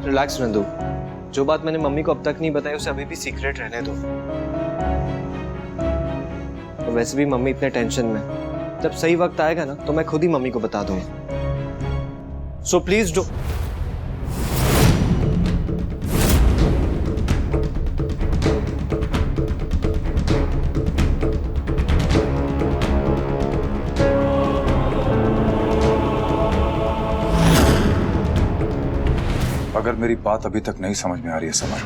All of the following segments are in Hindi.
रिलैक्स रहने दो। जो बात मैंने मम्मी को अब तक नहीं बताई उसे अभी भी सीक्रेट रहने दो। तो वैसे भी मम्मी इतने टेंशन में, जब सही वक्त आएगा ना तो मैं खुद ही मम्मी को बता दूंगा। So please do. अगर मेरी बात अभी तक नहीं समझ में आ रही है समर,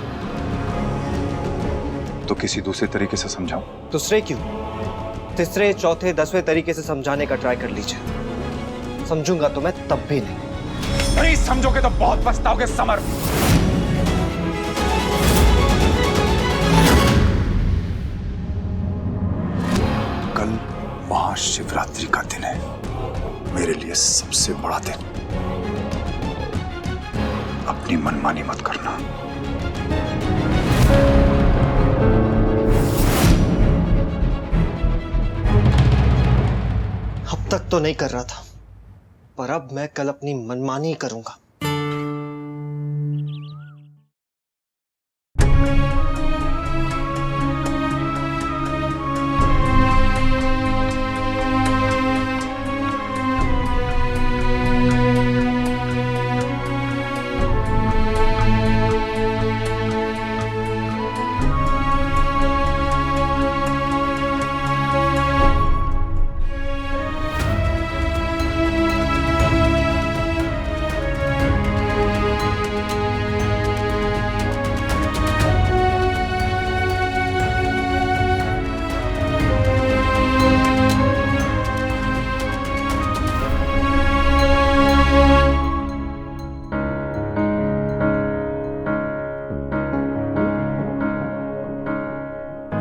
तो किसी दूसरे तरीके से समझाऊं? दूसरे क्यों, तीसरे, चौथे, 10वें तरीके से समझाने का ट्राई कर लीजिए। समझूंगा तो मैं तब भी नहीं समझोगे तो बहुत पछताओगे समर। कल महाशिवरात्रि का दिन है, मेरे लिए सबसे बड़ा दिन। अपनी मनमानी मत करना। अब तक तो नहीं कर रहा था, पर अब मैं कल अपनी मनमानी करूंगा।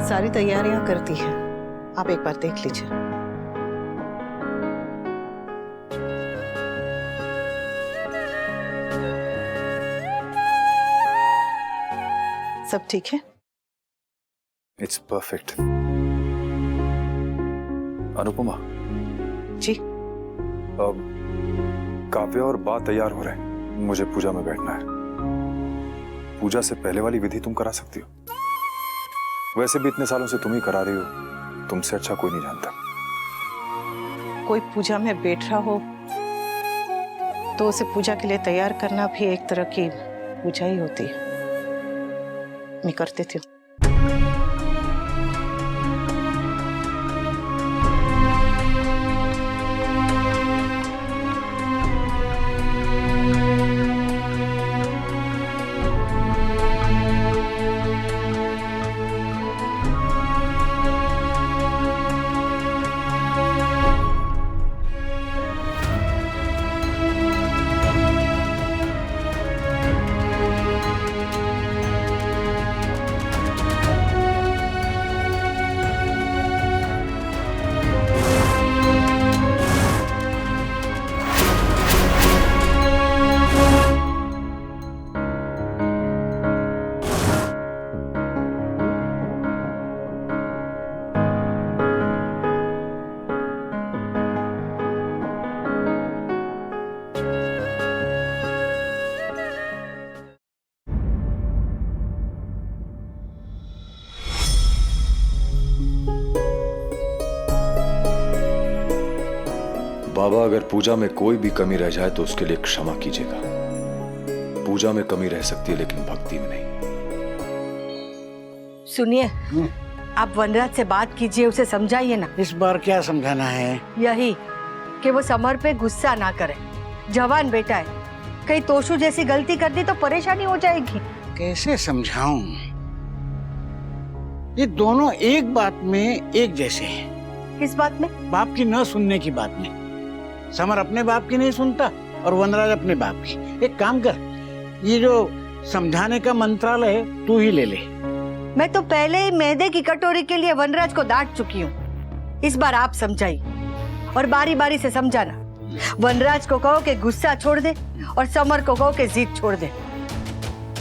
सारी तैयारियां करती है, आप एक बार देख लीजिए। सब ठीक है? It's perfect. अनुपमा जी। अब काव्य और बात तैयार हो रहे हैं, मुझे पूजा में बैठना है। पूजा से पहले वाली विधि तुम करा सकती हो। वैसे भी इतने सालों से तुम ही करा रही हो, तुमसे अच्छा कोई नहीं जानता। कोई पूजा में बैठ रहा हो तो उसे पूजा के लिए तैयार करना भी एक तरह की पूजा ही होती है। मैं करती थी। बाबा, अगर पूजा में कोई भी कमी रह जाए तो उसके लिए क्षमा कीजिएगा। पूजा में कमी रह सकती है लेकिन भक्ति में नहीं। सुनिए, आप वनराज से बात कीजिए, उसे समझाइए ना। इस बार क्या समझाना है? यही कि वो समर पे गुस्सा ना करे। जवान बेटा है, कहीं तोशु जैसी गलती कर दी तो परेशानी हो जाएगी। कैसे समझाऊं? ये दोनों एक बात में एक जैसे हैं। किस बात में? बाप की न सुनने की बात में। समर अपने बाप की नहीं सुनता और वनराज अपने बाप की। एक काम कर, ये जो समझाने का मंत्रालय है तू ही ले ले। मैं तो पहले ही मैदे की कटोरी के लिए वनराज को डांट चुकी हूँ। इस बार आप समझाइए और बारी बारी से समझाना। वनराज को कहो कि गुस्सा छोड़ दे और समर को कहो कि जिद छोड़ दे।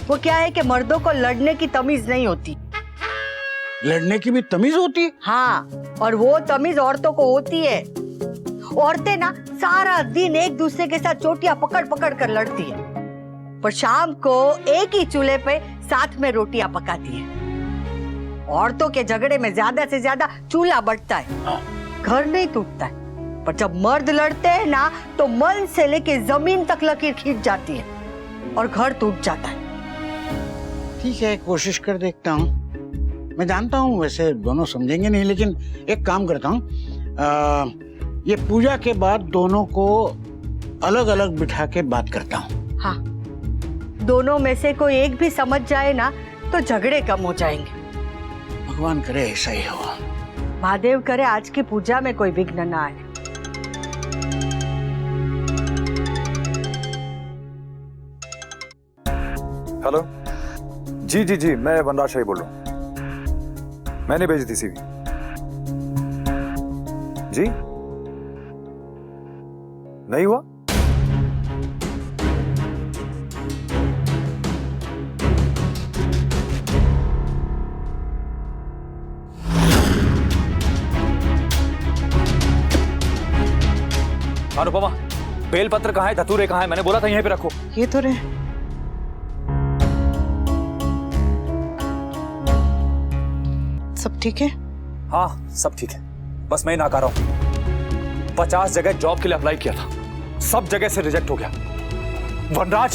वो क्या है कि मर्दों को लड़ने की तमीज नहीं होती। लड़ने की भी तमीज होती है? हाँ, और वो तमीज औरतों को होती है। औरतें ना सारा दिन एक दूसरे के साथ चोटियां पकड़ पकड़ कर लड़ती है। पर शाम को एक ही चूल्हे पे साथ में रोटियां पकाती है। औरतों के झगड़े में ज्यादा से ज्यादा चूल्हा बढ़ता है, घर नहीं टूटता है। पर जब मर्द लड़ते हैं ना तो मन से लेके जमीन तक लकीर खींच जाती है और घर टूट जाता है। ठीक है, कोशिश कर देखता हूँ। मैं जानता हूँ वैसे दोनों समझेंगे नहीं, लेकिन एक काम करता हूँ, ये पूजा के बाद दोनों को अलग अलग बिठा के बात करता हूँ। हाँ, दोनों में से कोई एक भी समझ जाए ना तो झगड़े कम हो जाएंगे। भगवान करे ऐसा ही हो। महादेव करे आज की पूजा में कोई विघ्न ना आए। हेलो, जी जी जी, मैं वनराज शाही बोल रहा हूँ। मैंने भेजी थी सीवी। जी नहीं हुआ? अनुपमा, बेलपत्र कहाँ है, धतूरे कहाँ है? मैंने बोला था यहीं पे रखो। ये तो रहे। सब ठीक है? हाँ सब ठीक है, बस मैं ही नाकारा हूं। 50 जगह जॉब के लिए अप्लाई किया था, सब जगह से रिजेक्ट हो गया। वनराज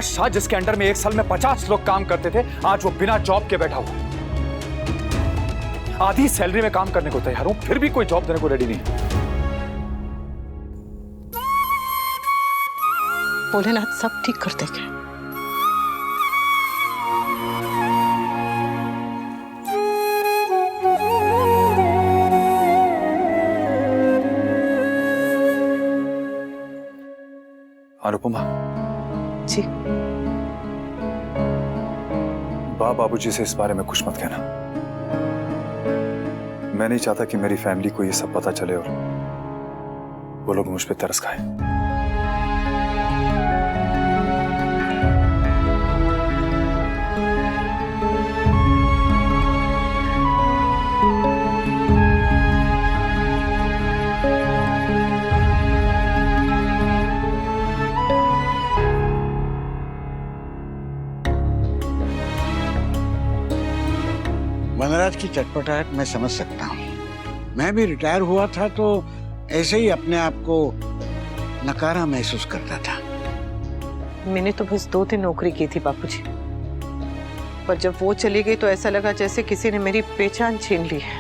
शाह जिसके अंडर में एक साल में 50 लोग काम करते थे, आज वो बिना जॉब के बैठा हुआ। आधी सैलरी में काम करने को तैयार हूं, फिर भी कोई जॉब देने को रेडी नहीं। भोलेनाथ सब ठीक कर देंगे। अनुपमा जी। बाबूजी से इस बारे में कुछ मत कहना। मैं नहीं चाहता कि मेरी फैमिली को ये सब पता चले और वो लोग मुझ पे तरस खाएं। वनराज की चटपटाहट मैं समझ सकता हूँ। मैं भी रिटायर हुआ था तो ऐसे ही अपने आप को नकारा महसूस करता था। मैंने तो बस 2 दिन नौकरी की थी बापूजी, पर जब वो चली गई तो ऐसा लगा जैसे किसी ने मेरी पहचान छीन ली है।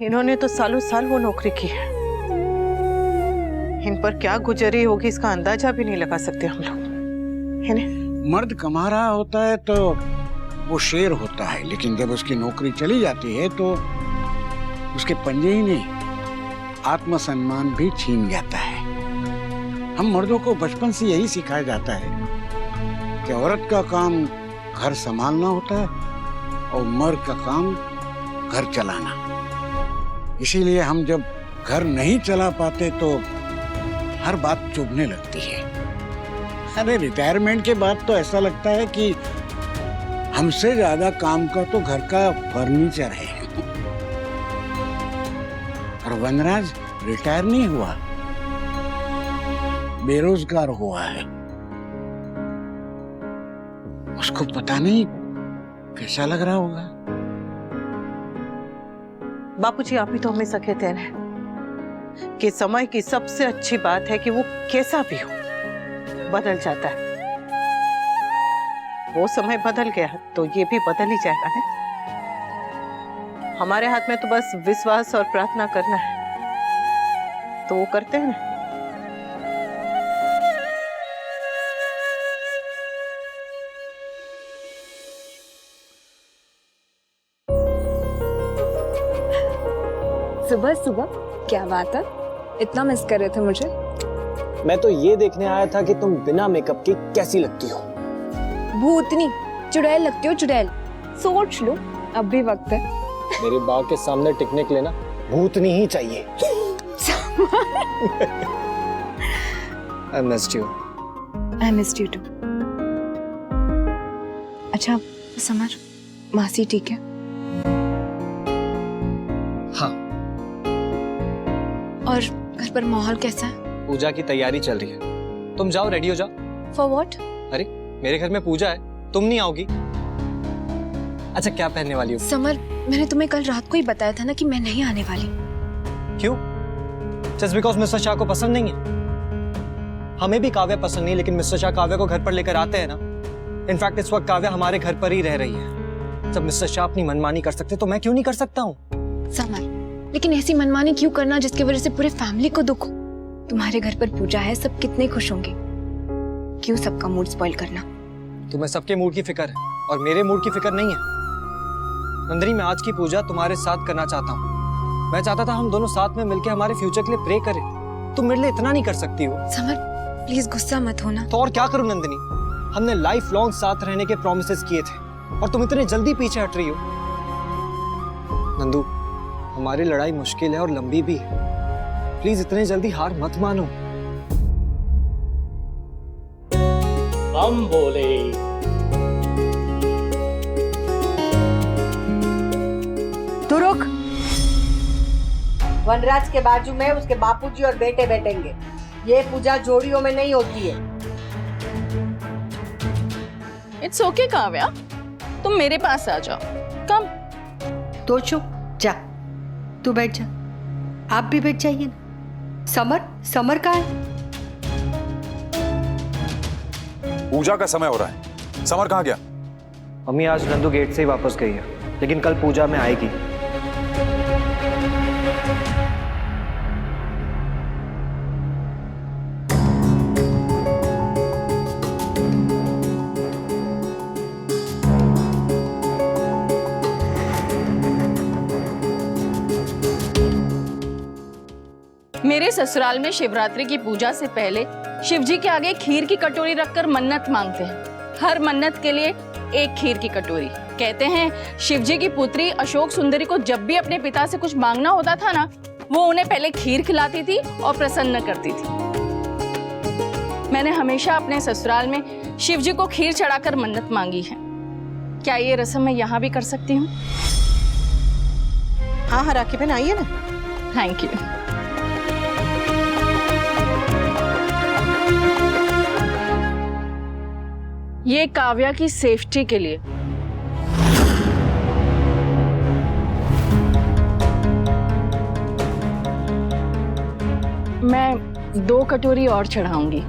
इन्होंने तो सालों साल वो नौकरी की है। इन पर क्या गुजरी होगी इसका अंदाजा भी नहीं लगा सकते हम लोग, है ना? मर्द कमा रहा होता है तो वो शेर होता है, लेकिन जब उसकी नौकरी चली जाती है तो उसके पंजे ही नहीं, आत्मसम्मान भी छीन जाता है। हम मर्दों को बचपन से यही सिखाया जाता है कि औरत का काम घर संभालना होता है और मर्द का काम घर चलाना। इसीलिए हम जब घर नहीं चला पाते तो हर बात चुभने लगती है। अरे रिटायरमेंट के बाद तो ऐसा लगता है कि हमसे ज्यादा काम का तो घर का फर्नीचर है। और वनराज रिटायर नहीं हुआ, बेरोजगार हुआ है। उसको पता नहीं कैसा लग रहा होगा। बापूजी आप ही तो हमेशा कहते हैं कि समय की सबसे अच्छी बात है कि वो कैसा भी हो बदल जाता है। वो समय बदल गया तो ये भी बदल ही जाएगा ना। हमारे हाथ में तो बस विश्वास और प्रार्थना करना है, तो वो करते हैं ना। सुबह सुबह क्या बात है, इतना मिस कर रहे थे मुझे? मैं तो ये देखने आया था कि तुम बिना मेकअप के कैसी लगती हो। भूतनी, चुड़ैल लगती हो, चुड़ैल। सोच लो, अब भी वक्त है। मेरे बाग के सामने टिकने के लिए ना भूतनी ही चाहिए। I missed you. I missed you too. अच्छा समर, मासी ठीक है? हाँ। और घर पर माहौल कैसा है? पूजा की तैयारी चल रही है, तुम जाओ, रेडी हो जाओ। For what? अरे मेरे घर में पूजा है, तुम नहीं आओगी? अच्छा क्या पहनने वाली हो? समर, मैंने तुम्हें कल रात को ही बताया था ना कि मैं नहीं आने वाली। क्यों? जस्ट बिकॉज मिस्टर शाह को पसंद नहीं है? हमें भी काव्या पसंद नहीं, लेकिन मिस्टर शाह काव्या को घर पर लेकर आते हैं ना। इनफैक्ट इस वक्त काव्या हमारे घर पर ही रह रही है। जब मिस्टर शाह अपनी मनमानी कर सकते तो मैं क्यों नहीं कर सकता हूँ? समर, लेकिन ऐसी मनमानी क्यों करना जिसकी वजह से पूरे फैमिली को दुख हो? तुम्हारे घर पर पूजा है, सब कितने खुश होंगे। क्यों सबका मूड स्पॉइल करना? तुम्हें सबके मूड की फिक्र है और मेरे मूड की फिक्र नहीं है। नंदिनी, मैं आज की पूजा तुम्हारे साथ करना चाहता हूँ। मैं चाहता था हम दोनों साथ में मिलकर हमारे फ्यूचर के लिए प्रे करें। तुम मेरे लिए इतना नहीं कर सकती हो? समर प्लीज गुस्सा मत होना। तो और क्या करूं नंदिनी? हमने लाइफ लॉन्ग साथ रहने के प्रॉमिसेस किए थे और तुम इतने जल्दी पीछे हट रही हो। नंदू, हमारी लड़ाई मुश्किल है और लंबी भी है। प्लीज इतने जल्दी हार मत मानो। हम बोले तू रुक। वनराज के बाजू में उसके बापूजी और बेटे बैठेंगे। ये पूजा जोड़ियों में नहीं होती है। इट्स ओके काव्या, तुम मेरे पास आ जाओ। कम। तो चुप जा, तू बैठ जा। आप भी बैठ जाइए ना। समर कहाँ है? पूजा का समय हो रहा है, समर कहाँ गया? मम्मी आज नंदू गेट से ही वापस गई है, लेकिन कल पूजा में आएगी। मेरे ससुराल में शिवरात्रि की पूजा से पहले शिव जी के आगे खीर की कटोरी रखकर मन्नत मांगते हैं। हर मन्नत के लिए एक खीर की कटोरी। कहते हैं शिव जी की पुत्री अशोक सुंदरी को जब भी अपने पिता से कुछ मांगना होता था ना, वो उन्हें पहले खीर खिलाती थी और प्रसन्न करती थी। मैंने हमेशा अपने ससुराल में शिव जी को खीर चढ़ाकर मन्नत मांगी है। क्या ये रस्म मैं यहाँ भी कर सकती हूँ? हाँ हाँ राखी बहन, आइए ना। Thank you. ये काव्या की सेफ्टी के लिए। मैं 2 कटोरी और चढ़ाऊंगी।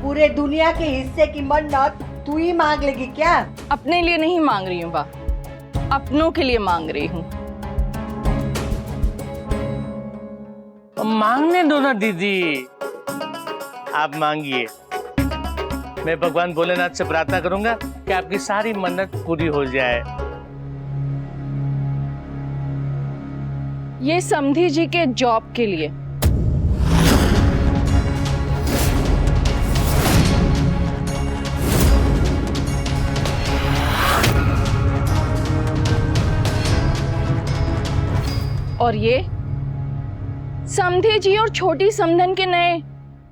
पूरे दुनिया के हिस्से की मन्नत तू ही मांग लेगी क्या? अपने लिए नहीं मांग रही हूँ बा, अपनों के लिए मांग रही हूँ। मांगने दो ना दीदी, आप मांगिए। मैं भगवान भोलेनाथ से प्रार्थना करूंगा कि आपकी सारी मन्नत पूरी हो जाए। ये समधी जी के जॉब के लिए। और ये समधी जी और छोटी समधन के नए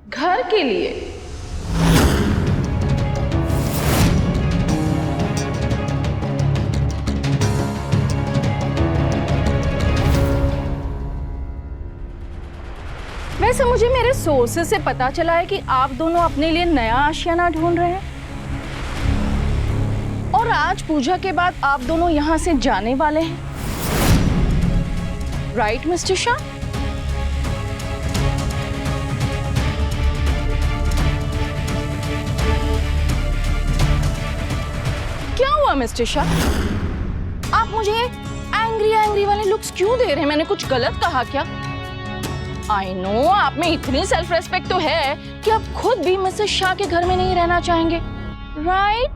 घर के लिए। वैसे मुझे मेरे सोर्सेस से पता चला है कि आप दोनों अपने लिए नया आशियाना ढूंढ रहे हैं और आज पूजा के बाद आप दोनों यहाँ से जाने वाले हैं। Right mister Shah? क्या हुआ मिस्टर शाह? आप मुझे एंग्री वाले लुक्स क्यों दे रहे हैं? मैंने कुछ गलत कहा क्या? आई नो आप में इतनी सेल्फ रेस्पेक्ट तो है कि आप खुद भी मिसेस शाह के घर में नहीं रहना चाहेंगे, राइट?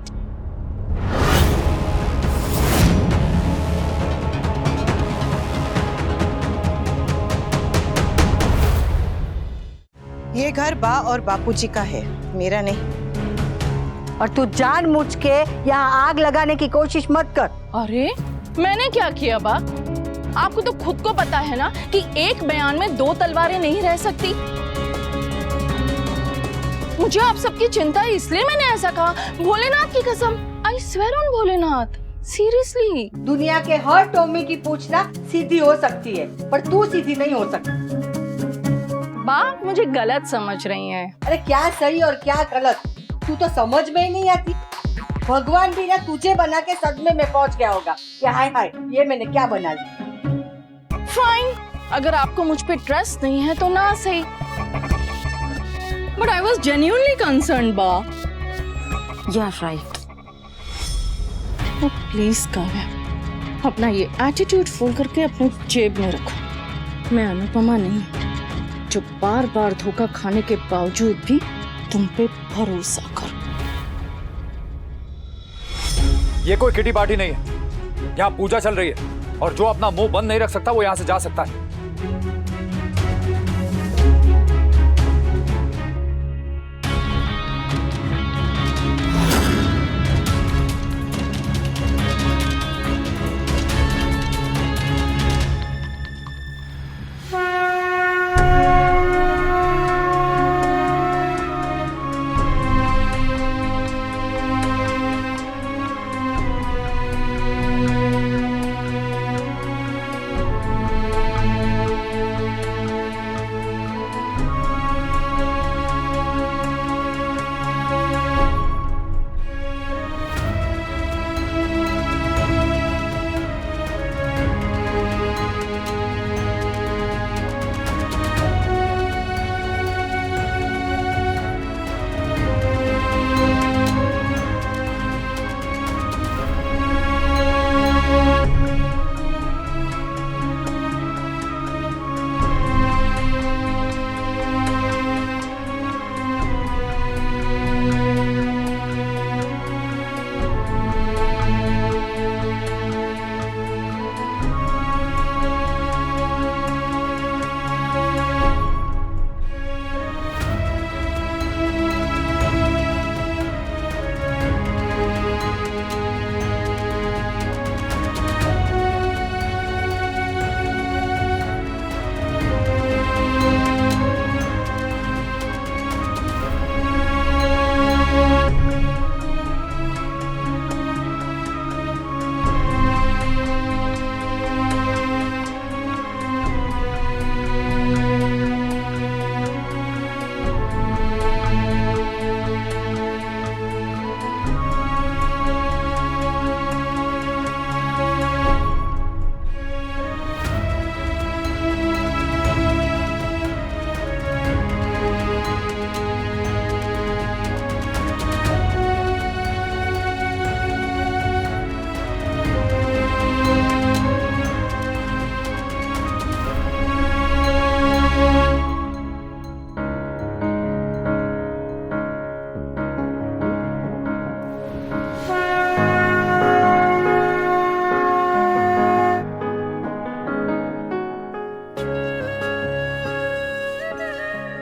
ये घर बा और बापूजी का है, मेरा नहीं। और तू जानबूझ के यहाँ आग लगाने की कोशिश मत कर। अरे मैंने क्या किया बा? आपको तो खुद को पता है ना कि एक बयान में 2 तलवारें नहीं रह सकती। मुझे आप सबकी चिंता है इसलिए मैंने ऐसा कहा। भोलेनाथ की कसम, I swear on Bholenath, seriously. दुनिया के हर टोमी की पूछना सीधी हो सकती है, पर तू सीधी नहीं हो सकती। बात मुझे गलत समझ रही हैं। अरे क्या सही और क्या गलत तू तो समझ में ही नहीं आती। भगवान भी ना तुझे बना के सदमे में पहुंच गया होगा कि हाय हाय ये मैंने क्या बना लिया। फाइन, अगर आपको मुझ पे ट्रस्ट नहीं है तो ना सही, but I was genuinely concern बा। या राइट। प्लीज काव्या, अपना ये एटीट्यूड फोल्ड करके अपने जेब में रखो। मैं अनुपमा नहीं जो बार बार धोखा खाने के बावजूद भी तुम पे भरोसा करो। ये कोई किटी पार्टी नहीं है, यहाँ पूजा चल रही है और जो अपना मुंह बंद नहीं रख सकता वो यहाँ से जा सकता है।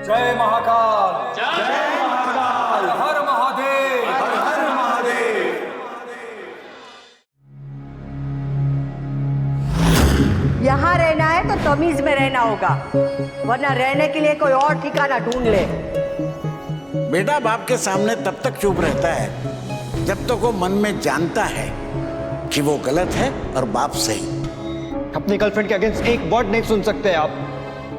जय महाकाल, जय महाकाल, हर महादेव, हर महादेव। यहाँ रहना है तो तमीज में रहना होगा, वरना रहने के लिए कोई और ठिकाना ढूंढ ले। बेटा बाप के सामने तब तक चुप रहता है जब तक वो मन में जानता है कि वो गलत है और बाप सही। अपनी गर्लफ्रेंड के अगेंस्ट एक वर्ड नहीं सुन सकते आप,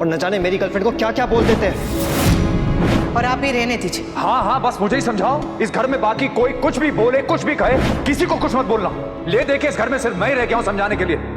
और न जाने मेरी गर्लफ्रेंड को क्या क्या बोल देते हैं। और आप ही रहने दीजिए। हाँ हाँ, बस मुझे ही समझाओ। इस घर में बाकी कोई कुछ भी बोले, कुछ भी कहे, किसी को कुछ मत बोलना। ले दे के इस घर में सिर्फ मैं ही रह गया हूं समझाने के लिए।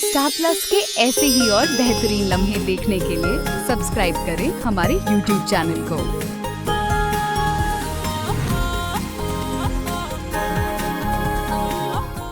स्टार प्लस के ऐसे ही और बेहतरीन लम्हे देखने के लिए सब्सक्राइब करें हमारे YouTube चैनल को।